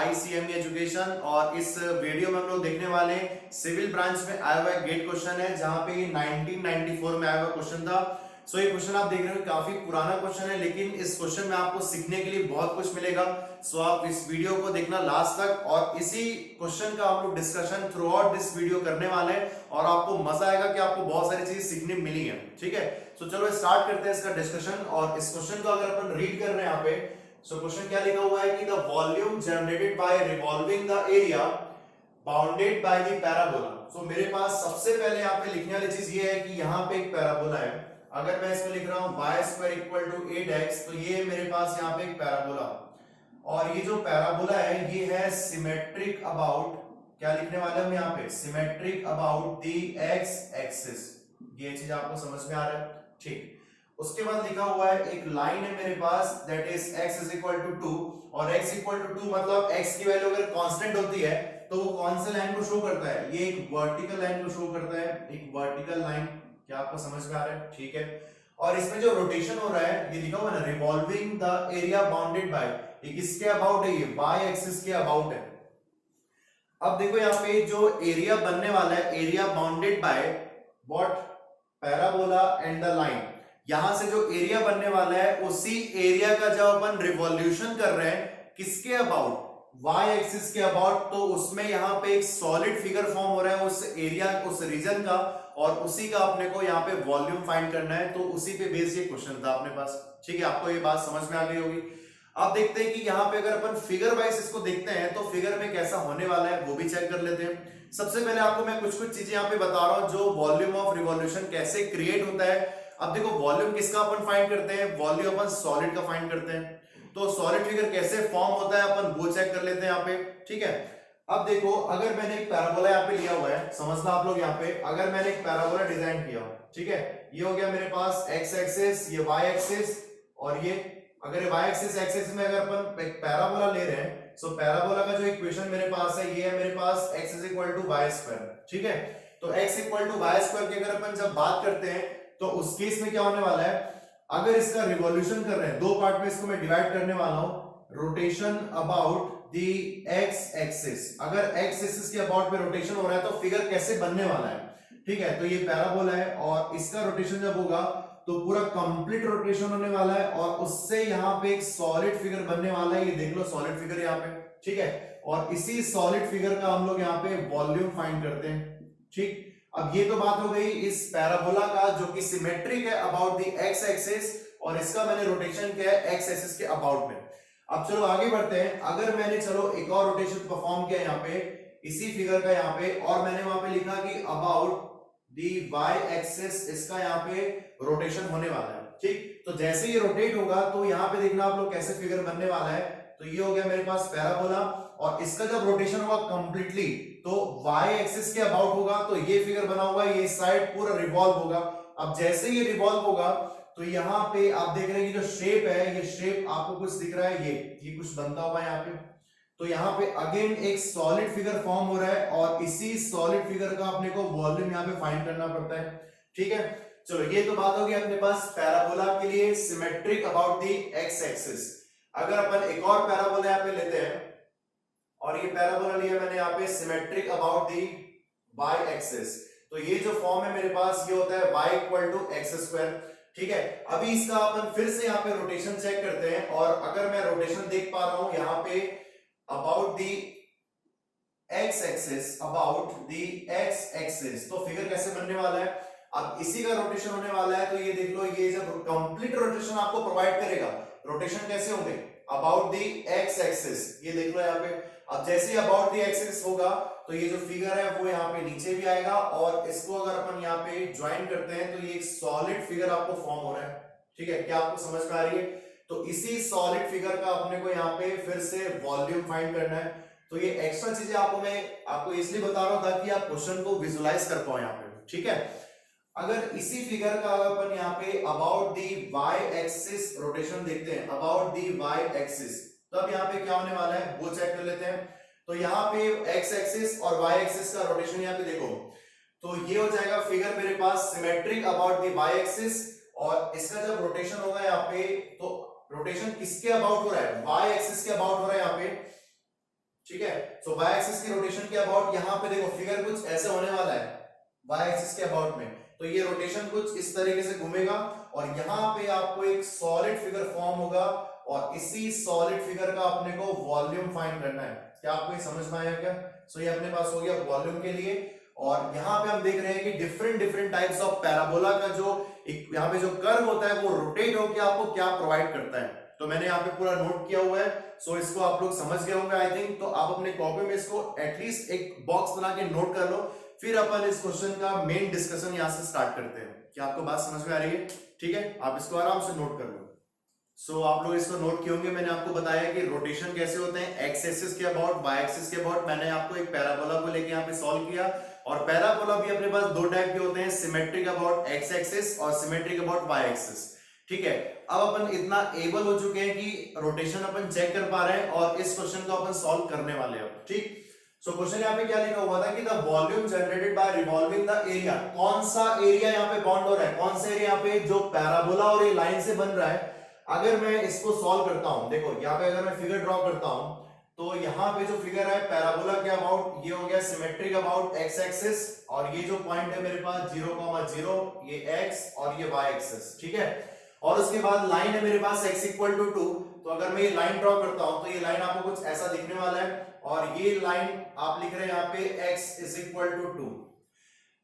ICME education और इस video में हम लोग देखने वाले हैं सिविल ब्रांच में आया हुआ एक गेट क्वेश्चन है जहां पे 1994 में आया हुआ क्वेश्चन था। सो ये क्वेश्चन आप देख रहे हो काफी पुराना क्वेश्चन है, लेकिन इस क्वेश्चन में आपको सीखने के लिए बहुत कुछ मिलेगा। सो आप इस वीडियो को देखना लास्ट तक और इसी क्वेश्चन का हम लोग discussion through out this video करने वाले हैं और आपको मजा आएगा कि आपको बहुत सारी चीजें सीखने मिली है। ठीक है, सो चलो स्टार्ट करते हैं इसका डिस्कशन। और इस क्वेश्चन को अगर अपन रीड कर रहे हैं यहाँ पे, सो क्वेश्चन क्या लिखा हुआ है कि the volume generated by revolving the area bounded by the parabola. So मेरे पास सबसे पहले यहाँ पे लिखने वाली चीज ये है कि यहाँ पे एक पैराबोला है। अगर मैं इसमें लिख रहा हूँ y² इक्वल टू 8x, तो ये मेरे पास यहाँ पे एक पैराबोला, और ये जो पैराबोला है ये है सिमेट्रिक अबाउट, क्या लिखने वाले हम यहाँ पे, symmetric about the x axis. ये चीज आपको समझ में आ रहा है? ठीक। उसके बाद लिखा हुआ है एक लाइन है मेरे पास that is x is equal to 2, और x इक्वल टू 2 मतलब x की वैल्यू अगर कांस्टेंट होती है तो वो कौन से लाइन को शो करता है, ये एक वर्टिकल लाइन को शो करता है, एक वर्टिकल लाइन। क्या आपको समझ में आ रहा है? ठीक है। और इसमें जो रोटेशन हो रहा है ये लिखा हुआ है ना, revolving the area bounded bye, ये किसके अबाउट है, ये y एक्सिस के अबाउट है। अब देखो यहाँ पे जो एरिया बनने वाला है, area bounded by what, parabola and the line. यहां से जो एरिया बनने वाला है उसी एरिया का जब अपन रिवॉल्यूशन कर रहे हैं किसके अबाउट, y एक्सिस के अबाउट, तो उसमें यहाँ पे एक सॉलिड फिगर फॉर्म हो रहा है उस एरिया, उस रीजन का, और उसी का अपने को यहाँ पे वॉल्यूम फाइंड करना है। तो उसी पे बेस्ड ये क्वेश्चन था अपने पास। ठीक है, आपको ये बात समझ में आ गई होगी। अब देखते हैं कि यहाँ पे अगर अपन फिगर वाइज इसको देखते हैं तो फिगर में कैसा होने वाला है वो भी चेक कर लेते हैं। सबसे पहले आपको मैं कुछ कुछ चीजें यहाँ पे बता रहा हूँ जो वॉल्यूम ऑफ रिवॉल्यूशन कैसे क्रिएट होता है। अब देखो वॉल्यूम किसका अपन फाइंड करते हैं, वॉल्यूम अपन सॉलिड का फाइंड करते हैं। तो सॉलिड फिगर कैसे फॉर्म होता है अपन वो चेक कर लेते हैं यहाँ पे। ठीक है, अब देखो अगर मैंने एक पैराबोला यहाँ पे लिया हुआ है, समझना आप लोग यहाँ पे, अगर मैंने एक पैराबोला डिजाइन किया, ठीक है, ये हो गया मेरे पास x एक्सिस, ये y एक्सिस, और ये अगर y एक्सिस एक्सिस में अगर अपन एक पैराबोला ले रहे हैं, सो पैराबोला का जो इक्वेशन मेरे पास है ये है मेरे पास x is equal to y square. ठीक है, तो x equal to y square की अगर अपन जब बात करते हैं तो उस केस में क्या होने वाला है, अगर इसका रिवॉल्यूशन कर रहे हैं, दो पार्ट में इसको मैं डिवाइड करने वाला हूं, rotation about the x axis. अगर x एक्सिस के अबाउट में रोटेशन हो रहा है तो फिगर कैसे बनने वाला है। ठीक है, तो ये पैराबोला है और इसका रोटेशन जब होगा तो पूरा कंप्लीट रोटेशन होने वाला है और उससे यहाँ पे एक सॉलिड फिगर बनने वाला है। ये देख लो सॉलिड फिगर यहाँ पे। ठीक है, और इसी सॉलिड फिगर का हम लोग यहाँ पे वॉल्यूम फाइंड करते हैं। ठीक, अब ये तो बात हो गई इस पैराबोला का जो कि सिमेट्रिक है अबाउट द x एक्सिस, और इसका मैंने रोटेशन किया है x एक्सिस के अबाउट में। अब चलो आगे बढ़ते हैं। अगर मैंने चलो एक और रोटेशन परफॉर्म किया यहाँ पे इसी फिगर का यहाँ पे, और मैंने वहां पे लिखा कि अबाउट दी y एक्सिस, इसका यहाँ पे रोटेशन होने वाला है। ठीक, तो जैसे ये रोटेट होगा तो यहाँ पे देखना आप लोग कैसे फिगर बनने वाला है। तो ये हो गया मेरे पास पैराबोला, और इसका जब रोटेशन होगा कंप्लीटली तो y एक्सिस के अबाउट होगा, तो ये फिगर बना हुआ है, ये साइड पूरा रिवॉल्व होगा। अब जैसे ये रिवॉल्व होगा तो यहाँ पे आप देख रहे हैं कि जो शेप है, ये शेप आपको कुछ दिख रहा है, ये कुछ बनता हुआ है यहाँ पे। तो यहाँ पे अगेन एक सॉलिड फिगर फॉर्म हो रहा है और इसी सॉलिड फिगर का अपने को वॉल्यूम यहाँ पे फाइंड करना पड़ता है। ठीक है, चलो ये तो बात होगी अपने पास पैराबोला के लिए symmetric about the x axis. अगर अपन एक और पैराबोला यहाँ पे लेते हैं, और ये पैराबोला लिया मैंने यहाँ पे symmetric about the y axis, तो ये जो फॉर्म है मेरे पास ये होता है y equal to x square. ठीक है, अभी इसका अपन फिर से यहाँ पे रोटेशन चेक करते हैं, और अगर मैं रोटेशन देख पा रहा हूं यहाँ पे about the x axis, about the x axis, तो फिगर कैसे बनने वाला है। अब इसी का रोटेशन होने वाला है, तो ये देख लो, ये जब कंप्लीट रोटेशन आपको प्रोवाइड करेगा, रोटेशन कैसे होंगे, अबाउट दी x एक्सिस, ये देख लो यहाँ पे। अब जैसे ही अबाउट दी x एक्सिस होगा तो ये जो फिगर है वो यहाँ पे नीचे भी आएगा, और इसको अगर अपन यहाँ पे ज्वाइन करते हैं तो ये एक सॉलिड फिगर आपको फॉर्म हो रहा है। ठीक है, क्या आपको समझ में आ रही है। तो इसी सॉलिड फिगर का अपने को यहाँ पे फिर से वॉल्यूम फाइंड करना है। तो ये एक्स्ट्रा चीजें आपको इसलिए बता रहा हूं ताकि आप क्वेश्चन को विजुलाइज कर पाओ यहाँ पे। ठीक है, अगर इसी फिगर का अपन यहाँ पे about the y axis rotation देखते हैं, अबाउट दी y एक्सिस, तो अब यहाँ पे क्या होने वाला है वो चेक कर लेते हैं। तो यहाँ पे x एक्सिस और y एक्सिस का रोटेशन यहाँ पे देखो, तो ये हो जाएगा फिगर मेरे पास symmetric about the y axis, और इसका जब रोटेशन होगा यहाँ पे, तो रोटेशन किसके अबाउट हो रहा है, y एक्सिस के अबाउट हो रहा है यहाँ पे। ठीक है। सो वाई एक्सिस की रोटेशन के अबाउट यहाँ पे देखो फिगर कुछ ऐसे होने वाला है वाई एक्सिस के अबाउट में, तो ये रोटेशन कुछ इस तरीके से घूमेगा और यहाँ पे आपको एक सॉलिड फिगर फॉर्म होगा और इसी सॉलिड फिगर का अपने को वॉल्यूम फाइंड करना है। क्या आपको ये समझ में आया क्या? सो ये अपने पास हो गया वॉल्यूम के लिए। और यहाँ पे हम देख रहे हैं कि different different types of parabola का जो यहाँ पे जो कर्व होता है वो रोटेट होकर आपको क्या प्रोवाइड करता है, तो मैंने यहाँ पे पूरा नोट किया हुआ है। सो इसको आप लोग समझ गए होंगे आई थिंक। तो आप अपने कॉपी में इसको एटलीस्ट एक बॉक्स बना के नोट कर लो, फिर अपन इस क्वेश्चन का मेन डिस्कशन यहाँ से स्टार्ट करते हैं। क्या आपको बात समझ में आ रही है? ठीक है, आप इसको आराम से नोट कर लो। सो आप लोग इसको नोट किए होंगे, मैंने आपको बताया कि रोटेशन कैसे होते हैं एक्स एक्सिस के अबाउट, वाई एक्सिस के अबाउट। मैंने आपको एक पैराबोला को लेके यहाँ पे सॉल्व किया और पैराबोला भी अपने पास दो टाइप के होते हैं, सिमेट्रिक अबाउट एक्स एक्सिस और सिमेट्रिक अबाउट वाई एक्सिस। ठीक है, अब अपन इतना एबल हो चुके हैं कि रोटेशन अपन चेक कर पा रहे हैं और इस क्वेश्चन को अपन सॉल्व करने वाले हैं। ठीक, सो क्वेश्चन यहाँ पे क्या लिखा हुआ था कि the volume generated by revolving the area, कौन सा एरिया यहाँ पे बाउंड हो रहा है, कौन सा एरिया यहाँ पे जो पैराबोला और ये लाइन से बन रहा है। अगर मैं इसको सॉल्व करता हूं, देखो यहाँ पे अगर मैं फिगर ड्रॉ करता हूं तो यहाँ पे जो फिगर है पैराबोला के अबाउट, ये हो गया सिमेट्रिक अबाउट एक्स एक्सिस और ये जो पॉइंट है मेरे पास 0,0 ये एक्स और ये वाई एक्सिस। ठीक है, और उसके बाद लाइन है मेरे पास x इक्वल टू 2, तो अगर मैं ये लाइन ड्रॉ करता हूं तो ये लाइन आपको कुछ ऐसा दिखने वाला है और ये लाइन आप लिख रहे हैं यहाँ पे x इज इक्वल टू 2।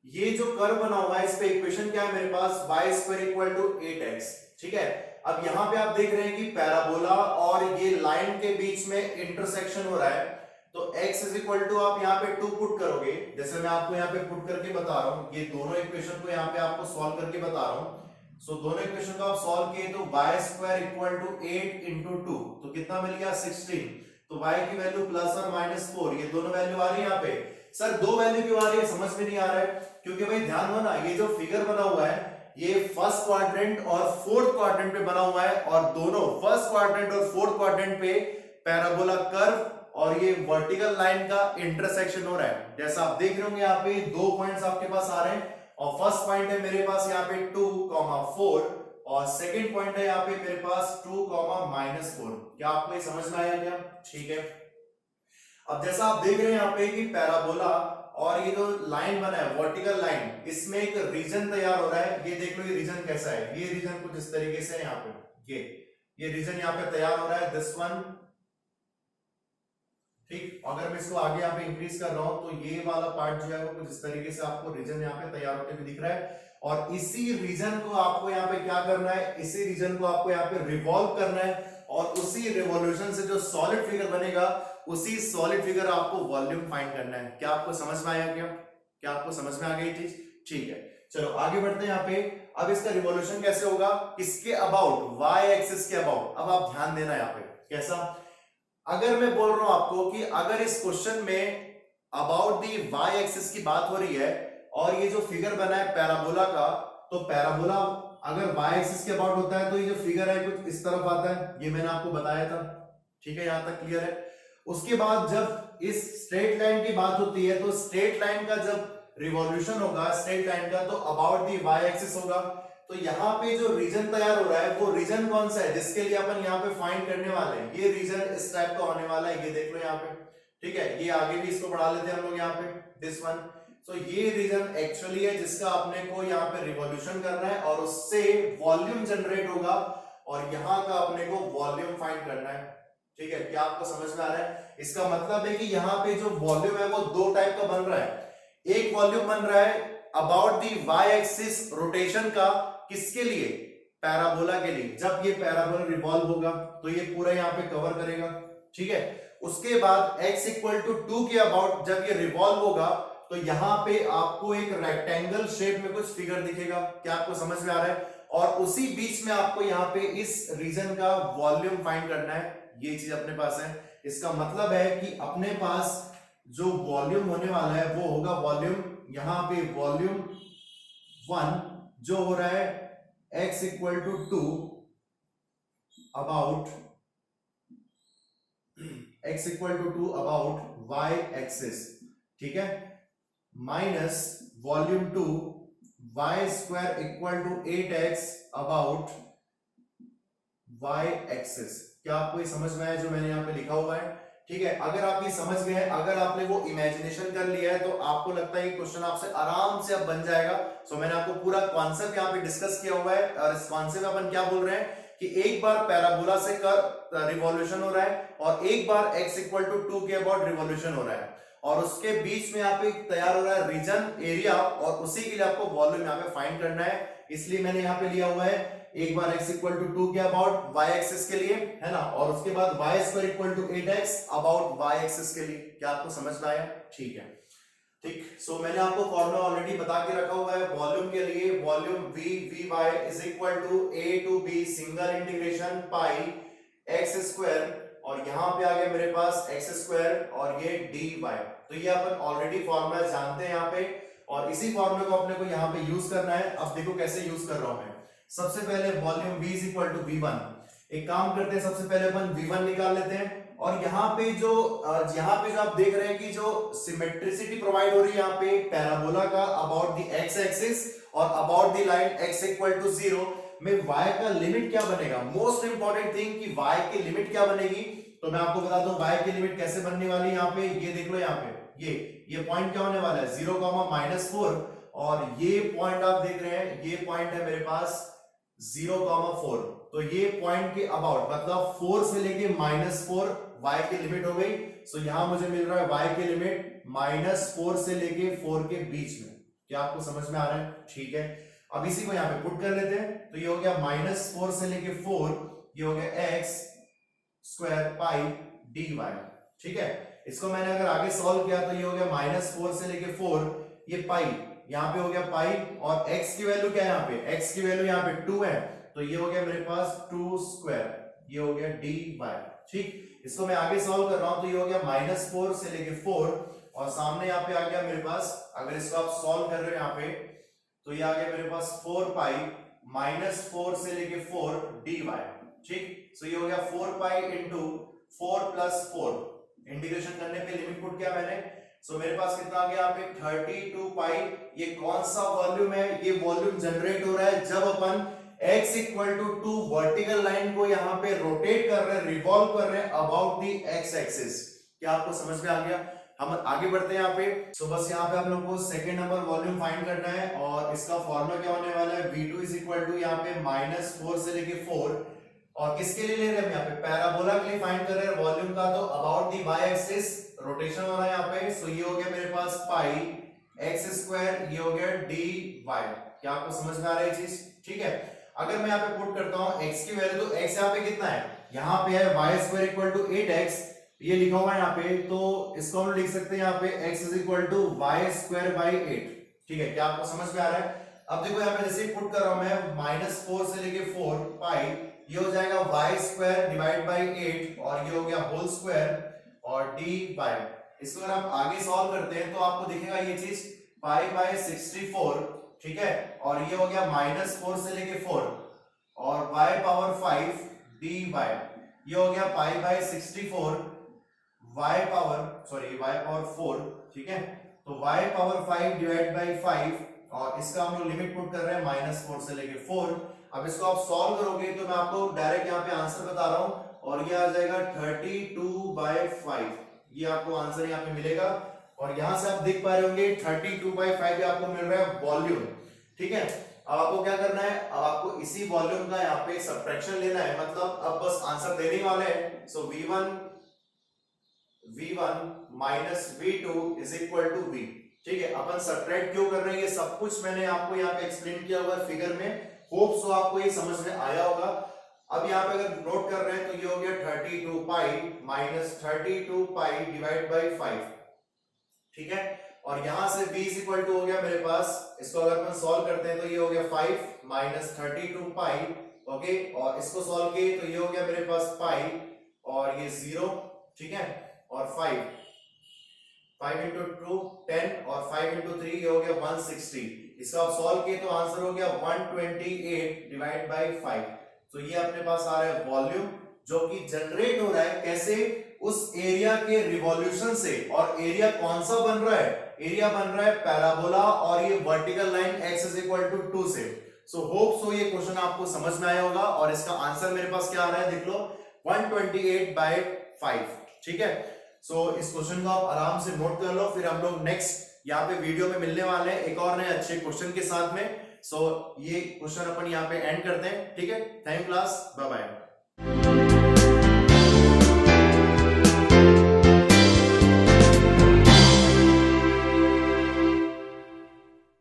ये जो कर्व बना हुआ है इस पे इक्वेशन क्या है मेरे पास y square equal to 8x। ठीक है, अब यहाँ पे आप देख रहे हैं कि पैराबोला और ये लाइन के बीच में इंटरसेक्शन हो रहा है, तो x इज इक्वल टू आप यहाँ पे 2 पुट करोगे, जैसे मैं आपको यहाँ पे पुट करके बता रहा हूँ, ये दोनों इक्वेशन को यहाँ पे आपको सॉल्व करके बता रहा हूँ। सो दोनों इक्वेशन को आप सॉल्व किए तो y square equal to 8 into 2, तो कितना मिल गया 16। तो y की वैल्यू प्लस और माइनस 4, ये दोनों वैल्यू आ रही है यहाँ पे। सर दो वैल्यू क्यों आ रही है, समझ में नहीं आ रहा है, क्योंकि भाई ध्यान दो ना, ये जो फिगर बना हुआ है ये फर्स्ट क्वाड्रेंट और फोर्थ क्वाड्रेंट पे बना हुआ है और दोनों फर्स्ट क्वाड्रेंट और फोर्थ क्वाड्रेंट पे पैराबोला कर्व और ये वर्टिकल लाइन का इंटरसेक्शन हो रहा है। जैसा आप देख रहे होंगे यहाँ पे दो पॉइंट्स आपके पास आ रहे हैं और फर्स्ट पॉइंट है मेरे पास यहाँ पे 2,4 और सेकंड पॉइंट है यहाँ पे मेरे पास 2,-4। क्या आपको ये समझ में आया क्या? ठीक है, अब जैसा आप देख रहे हैं यहाँ पे कि पैराबोला और ये जो लाइन बना है वर्टिकल लाइन, इसमें एक रीजन तैयार हो रहा है। ये देख लो ये रीजन कैसा है, ये रीजन कुछ इस तरीके से यहाँ पे ये रीजन यहाँ पे तैयार हो रहा है, दिस वन। ठीक, अगर मैं इसको आगे यहाँ पे इंक्रीज कर रहा हूं तो ये वाला पार्ट जो है वो कुछ इस तरीके से आपको रीजन यहाँ पे तैयार होते हुए दिख रहा है और इसी रीजन को आपको यहाँ पे क्या करना है, इसी रीजन को आपको यहाँ पे रिवॉल्व करना है और उसी रिवॉल्यूशन से जो सॉलिड फिगर बनेगा उसी सॉलिड फिगर आपको वॉल्यूम फाइंड करना है। क्या आपको समझ में आया क्या? क्या आपको समझ में आ गई चीज? ठीक है, चलो आगे बढ़ते हैं यहाँ पे। अब इसका रिवॉल्यूशन कैसे होगा, किसके अबाउट, वाई एक्सिस के अबाउट। अब आप ध्यान देना यहाँ पे कैसा, अगर मैं बोल रहा हूं आपको कि अगर इस क्वेश्चन में अबाउट दी वाई एक्सिस की बात हो रही है और ये जो फिगर बना है पैराबोला का, तो पैराबोला अगर वाई एक्सिस के अबाउट होता है तो ये जो फिगर है कुछ इस तरफ आता है, ये मैंने आपको बताया था। ठीक है, यहां तक क्लियर है। उसके बाद जब इस स्ट्रेट लाइन की बात होती है तो स्ट्रेट लाइन का जब रिवॉल्यूशन होगा स्ट्रेट लाइन का तो अबाउट दी वाई एक्सिस होगा। तो यहाँ पे जो रीजन तैयार हो रहा है वो रीजन कौन सा है जिसके लिए अपन यहाँ पे फाइंड करने वाले हैं, ये रीजन इस टाइप का होने वाला है, ये देख लो यहाँ पे। ठीक है, ये आगे भी इसको बढ़ा लेते हैं हम लोग यहाँ पे, दिस वन। तो ये रीजन एक्चुअली है जिसका अपने को यहाँ पे रिवॉल्यूशन करना है और उससे वॉल्यूम जनरेट होगा और यहाँ का अपने को वॉल्यूम फाइंड करना है। ठीक है, क्या आपको समझ में आ रहा है? इसका मतलब है कि यहाँ पे जो वॉल्यूम है वो दो टाइप का बन रहा है। एक वॉल्यूम बन रहा है about the y axis rotation का, किसके लिए, पैराबोला के लिए। जब ये पैराबोला रिवॉल्व होगा तो ये पूरा यहाँ पे कवर करेगा। ठीक है, उसके बाद x इक्वल टू 2 के अबाउट जब ये रिवॉल्व होगा तो यहाँ पे आपको एक रेक्टेंगल शेप में कुछ फिगर दिखेगा। क्या आपको समझ में आ रहा है? और उसी बीच में आपको यहाँ पे इस रीजन का वॉल्यूम फाइंड करना है, ये चीज अपने पास है। इसका मतलब है कि अपने पास जो वॉल्यूम होने वाला है वो होगा वॉल्यूम, यहाँ पे वॉल्यूम 1 जो हो रहा है x equal to 2 about x equal to 2 about y axis. ठीक है, minus volume 2 y square equal to 8x about y axis. क्या आपको ये समझ में आया जो मैंने यहाँ पे लिखा हुआ है? ठीक है, अगर आप ये समझ गए हैं, अगर आपने वो इमेजिनेशन कर लिया है, तो आपको लगता है ये क्वेश्चन आपसे आराम से अब बन जाएगा। सो मैंने आपको पूरा कॉन्सेप्ट यहाँ पे डिस्कस किया हुआ है, और इस कॉन्सेप्ट में अपन क्या बोल रहे हैं कि एक बार पैराबोला से कर रिवॉल्यूशन हो रहा है और एक बार x इक्वल टू 2 के अबाउट रिवॉल्यूशन हो रहा है, और उसके बीच में यहाँ पे तैयार हो रहा है रीजन एरिया, और उसी के लिए आपको वॉल्यूम यहाँ पे फाइंड करना है। इसलिए मैंने यहाँ पे लिया हुआ है एक बार x इक्वल टू 2 के अबाउट y एक्सिस के लिए, है ना, और उसके बाद y square equal to 8x about y axis के लिए। क्या आपको समझ में आया? ठीक है, ठीक। सो मैंने आपको फॉर्मूला ऑलरेडी बता के रखा हुआ है वॉल्यूम के लिए। Volume v is equal to a to b single integration pi x square, और यहां पे आ गया मेरे पास x स्क्वायर और ये dy। तो ये अपन ऑलरेडी फॉर्मूला जानते हैं यहाँ पे, और इसी फॉर्मूले को अपने को यहाँ पे यूज करना है। अब देखो कैसे यूज कर रहा हूं मैं। सबसे पहले volume v is equal to v1। एक काम करते हैं, सबसे पहले अपन v1 निकाल लेते हैं, और यहाँ पे जो आप देख रहे हैं कि जो सिमेट्रिसिटी प्रोवाइड हो रही है यहाँ पे पैराबोला का अबाउट द एक्स एक्सिस और about the line x equal to 0 में y का लिमिट क्या बनेगा। मोस्ट इंपॉर्टेंट थिंग कि y की लिमिट क्या बनेगी, तो मैं आपको बता दूं y की लिमिट कैसे बनने वाली है। यहाँ पे ये देख लो, यहाँ पे ये पॉइंट क्या होने वाला है 0,-4, और ये पॉइंट आप देख रहे हैं, ये पॉइंट है मेरे पास 0,4। तो ये पॉइंट के अबाउट मतलब 4 से लेके -4 y की लिमिट हो गई। सो यहां मुझे मिल रहा है y की लिमिट -4 से लेके 4 के बीच में। क्या आपको समझ में आ रहा है? ठीक है, अब इसी को यहाँ पे पुट कर लेते हैं। तो ये हो गया -4 से लेके 4, ये हो गया x स्क्वायर पाई dy। ठीक है, इसको मैंने अगर आगे सॉल्व किया तो ये हो गया -4 से लेके 4, ये पाई यहाँ पे हो गया पाई, और x की वैल्यू क्या है यहाँ पे, x की वैल्यू यहाँ पे 2 है, तो ये हो गया मेरे पास 2 स्क्वायर, ये हो गया dy। ठीक, इसको मैं आगे सॉल्व कर रहा हूं, तो ये हो गया -4 से लेके 4, और सामने यहाँ पे आ गया मेरे पास, अगर इसको आप सॉल्व कर रहे हो यहाँ पे, तो ये आ गया मेरे पास 4 पाई -4 से लेके 4 dy। ठीक, सो ये हो गया 4 पाई इंटू 4 प्लस 4, इंटीग्रेशन करने पे लिमिट पुट किया मैंने। सो मेरे पास कितना आ गया यहाँ पे 32 पाई। ये कौन सा वॉल्यूम है? ये वॉल्यूम जनरेट हो रहा है जब अपन x equal to 2 vertical line को यहाँ पे रोटेट कर रहे हैं, रिवॉल्व कर रहे हैं अबाउट दी x एक्सिस। क्या आपको समझ में आ गया? हम आगे बढ़ते हैं यहाँ पे। सो बस यहाँ पे हम लोग को सेकंड नंबर वॉल्यूम फाइंड करना है, और इसका फॉर्मूला क्या होने वाला है v2 इज इक्वल टू यहाँ पे -4 से लेके 4, और किसके लिए ले रहे हैं हम यहाँ पे पैराबोला के लिए फाइंड कर रहे हैं वॉल्यूम का, तो about the y axis rotation हो रहा है यहाँ पे। सो ये हो गया मेरे पास पाई x स्क्वायर, ये हो गया dy। क्या आपको समझ में आ रहा है चीज? ठीक है, अगर मैं यहाँ पे पुट करता हूँ x की वैल्यू, तो x यहाँ पे कितना है, यहाँ पे है y square equal to 8x, ये लिखा हुआ है यहाँ पे, तो इसको हम लिख सकते हैं यहाँ पे x is equal to y square by 8। ठीक है, क्या आपको समझ में आ रहा है? अब देखो यहाँ पे जैसे पुट कर रहा हूँ मैं -4 से लेके 4 पाई, ये हो जाएगा y स्क्वायर डिवाइड बाई 8, और ये हो गया होल स्क्वायर और dy। इसको अगर आप आगे सॉल्व करते हैं तो आपको दिखेगा ये चीज पाई बाय 64। ठीक है, और ये हो गया -4 से लेके 4 और y पावर 5 dy, ये हो गया पाई बाय 64 y पावर 4। ठीक है, तो y पावर 5 डिवाइड बाय 5, और इसका हम लोग लिमिट पुट कर रहे हैं -4 से लेके 4। अब इसको आप सॉल्व करोगे तो मैं आपको डायरेक्ट यहाँ पे आंसर बता रहा हूं, और ये आ जाएगा 32/5। ये आपको आंसर यहाँ पे मिलेगा, और यहां से आप देख पा रहे होंगे 32/5 आपको मिल रहा है वॉल्यूम। ठीक है, अब आपको क्या करना है, अब आपको इसी वॉल्यूम का यहाँ पे सब्ट्रैक्शन लेना है, मतलब अब बस आंसर देने वाले हैं। So v1 minus v2 is equal to v। ठीक है, अपन सब्ट्रैक्ट क्यों कर रहे हैं ये सब कुछ मैंने आपको यहाँ पे एक्सप्लेन किया हुआ है फिगर में, होप सो आपको ये समझ में आया होगा। अब यहाँ पे अगर नोट कर रहे हैं तो ये हो गया 32 pi minus 32 pi divide by 5। ठीक है, और यहां से v इज इक्वल टू हो गया मेरे पास, इसको अगर अपन सॉल्व करते हैं तो ये हो गया 5 माइनस 32 पाई। ओके, और इसको सॉल्व किए तो ये हो गया मेरे पास पाई और ये 0। ठीक है, और 5 इंटू 2 10 और 5 इंटू 3 ये हो गया 160। इसका आप सॉल्व किए तो आंसर हो गया 128 डिवाइड बाई 5। तो ये अपने पास आ रहा है वॉल्यूम जो कि जनरेट हो रहा है कैसे, उस एरिया के रिवॉल्यूशन से। और एरिया कौन सा बन रहा है, एरिया बन रहा है पैराबोला और ये vertical line x is equal to 2 से। सो होप सो ये क्वेश्चन आपको समझ में आया होगा, और इसका आंसर मेरे पास क्या आ रहा है देख लो 128/5। ठीक है, सो इस क्वेश्चन को आप आराम से नोट कर लो, फिर हम लोग नेक्स्ट यहाँ पे वीडियो में मिलने वाले हैं एक और नए अच्छे क्वेश्चन के साथ में। सो ये क्वेश्चन अपन यहाँ पे एंड करते हैं, ठीक है। Thank class, bye bye.